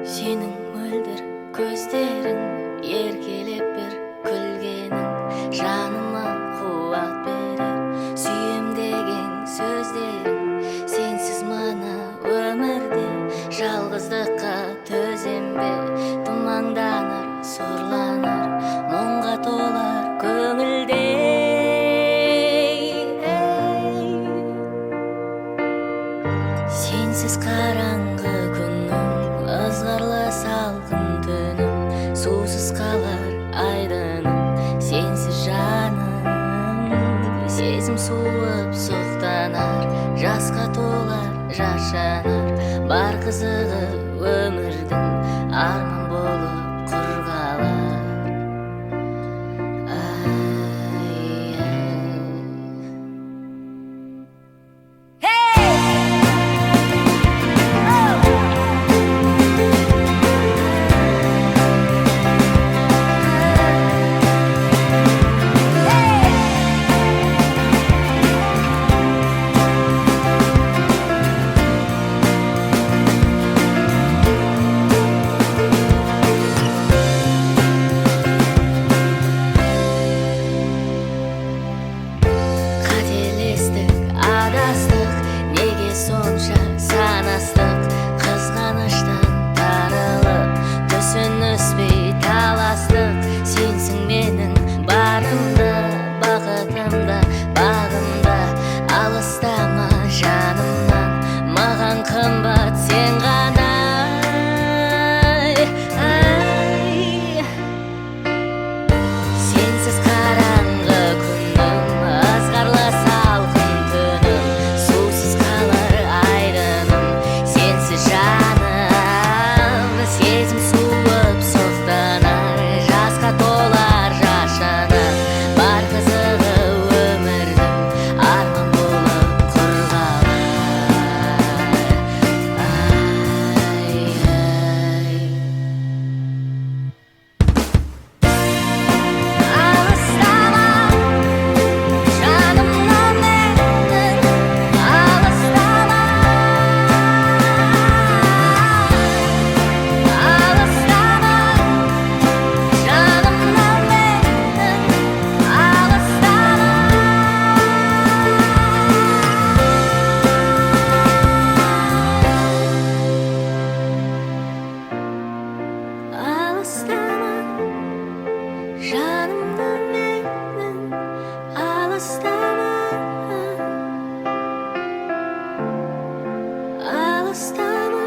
Сенің мөлдір көздерін еркелеп бір күлгенін жаныма қуат берер. Сүйем деген сөздерін сенсіз мынау өмірде жалғыздыққа төзем бе. Тұманданар, сырланар, мұңға толар көңілде. Сенсіз қараңғы күннің, ызғарлы салқын түнін, сусыз қалар айдынын. Сенсіз жаным, сезім суып сұқтанар, жасқа толар жашанар. Бар қызығы өмірдің арман болып құр қалар. Алыстама,